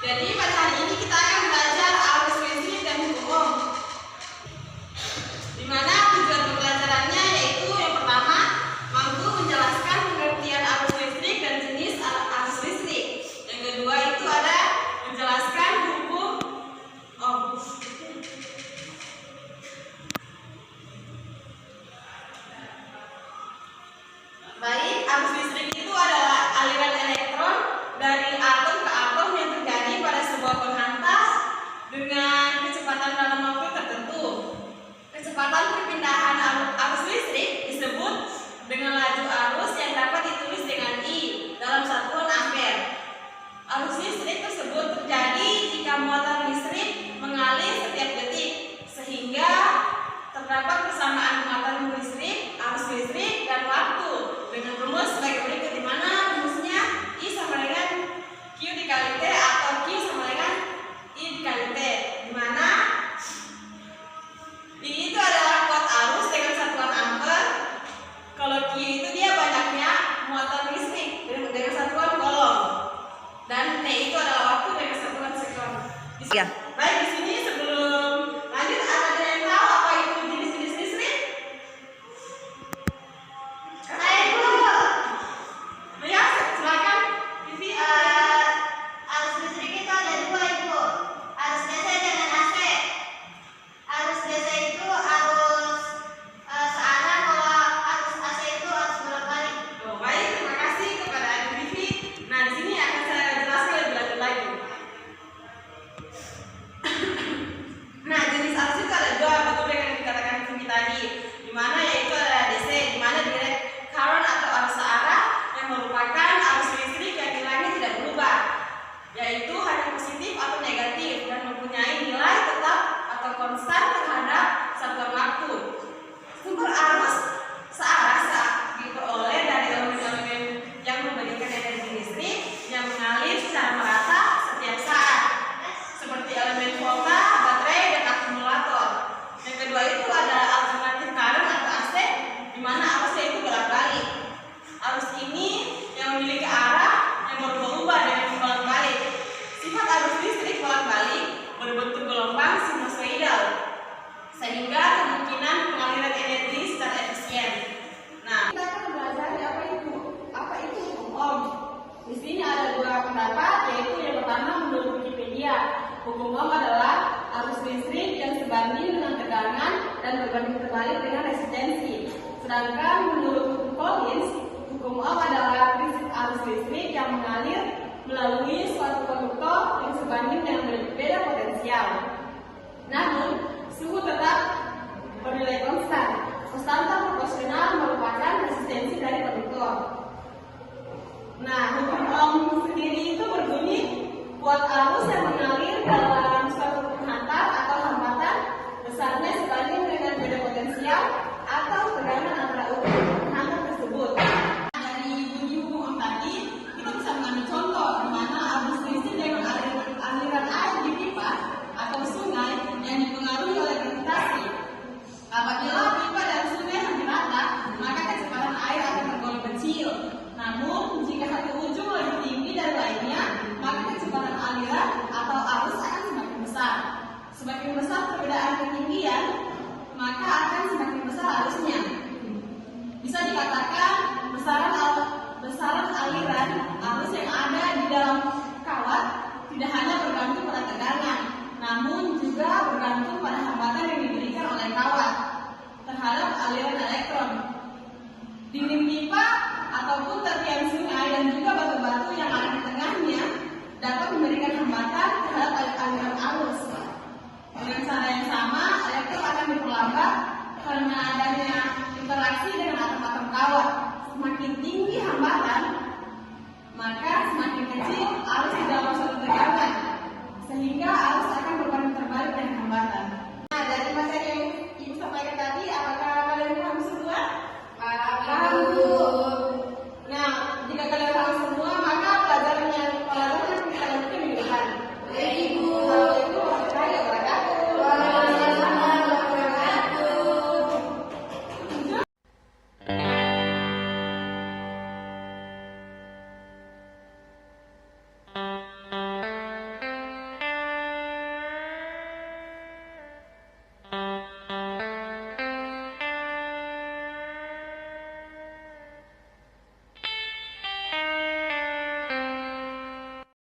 Jadi pada hari ini kita akan belajar arus listrik dan hukum Ohm. Di mana tujuan pembelajarannya yaitu yang pertama, mampu menjelaskan pengertian arus listrik dan jenis arus listrik. Yang kedua itu ada menjelaskan hukum Ohm. Baik, arus listrik itu adalah aliran elektron dari atom ke atom yang terjadi pada sebuah penghantar dengan kecepatan dalam waktu tertentu. Kecepatan perpindahan arus listrik disebut dengan laju arus yang dapat ditulis dengan I dalam satuan ampere. Arus listrik tersebut terjadi jika muatan listrik mengalir setiap detik, sehingga terdapat persamaan muatan listrik, arus listrik, dan waktu dengan rumus sebagai berikut, di mana rumusnya I sama dengan Q dikali T atau Q sama dengan I dikali T, di mana I itu adalah kuat arus dengan satuan ampere, kalau Q itu dia banyaknya muatan listrik dengan satuan coulomb, dan T itu adalah waktu dengan satuan sekon. Ya. Baik, di sini sebelum lanjut ada yang tahu apa itu jenis-jenis listrik? Saya dulu. Ya, silakan. Vivi. Arus listrik itu ada dua, Ibu. Arus DC dengan AC. Arus DC itu arus searah, kalau arus AC itu arus bolak-balik. Oh, baik, terima kasih kepada Ibu Vivi. Nah, di sini akan saya jelaskan lebih lanjut lagi. Nah, jenis arus itu ada dua, betul dengan yang dikatakan Vivi tadi, di mana yaitu ada DC, di mana direct current atau arus searah yang merupakan arus listrik yang nilainya tidak berubah, yaitu hanya positif atau negatif dan mempunyai nilai tetap atau konstan terhadap satuan waktu. Sumber arus searah diperoleh dari elemen-elemen yang memberikan energi listrik yang mengalir secara merata setiap saat, seperti elemen volta, baterai, dan akumulator. Yang kedua itu ada alternatif current atau AC, di mana arusnya itu bolak-balik. Arus ini yang memiliki arah yang berubah-ubah dengan bolak-balik. Sifat arus listrik bolak-balik berbentuk gelombang sinusoidal, sehingga kemungkinan pengaliran energi secara efisien. Nah, kita akan belajar apa itu hukum Ohm. Di sini ada dua pendapat, yaitu yang pertama menurut Wikipedia, hukum Ohm adalah arus listrik yang sebanding dengan tegangan dan berbanding terbalik dengan resistensi. Sedangkan menurut hukum Collins, hukum Ohm adalah prinsip arus listrik yang mengalir melalui suatu konduktor yang sebanding dengan berbeda potensial. Namun, suhu tetap bernilai konstan. Konstanta proporsional merupakan resistensi dari konduktor. Nah, hukum Ohm sendiri itu berbunyi, kuat arus yang mengalir dalam suatu penghantar atau hambatan besarnya sebanding dengan beda potensial atau tegangan antara unsur penghantar tersebut. Dari bunyi hukum Ohm tadi, kita bisa mengambil contoh di mana arus listrik dengan aliran air di pipa atau sungai yang dipengaruhi oleh gravitasi. Apabila pipa dan sungai hampir rata, maka kecepatan air akan tergolong kecil. Namun, jika satu ujung lebih tinggi dari lainnya, maka kecepatan aliran atau arus akan semakin besar. Semakin besar perbedaan ketinggian, maka akan semakin besar arusnya. Bisa dikatakan besaran aliran arus yang ada di dalam kawat tidak hanya bergantung pada tegangan, namun juga bergantung pada hambatan yang diberikan oleh kawat terhadap aliran elektron. Dinding pipa ataupun tepian sungai dan juga batu-batu yang ada di tengahnya dapat memberikan hambatan terhadap aliran arus. Dengan cara yang sama, elektron akan diperlambat karena adanya interaksi dengan atom-atom kawat. Semakin tinggi hambatan,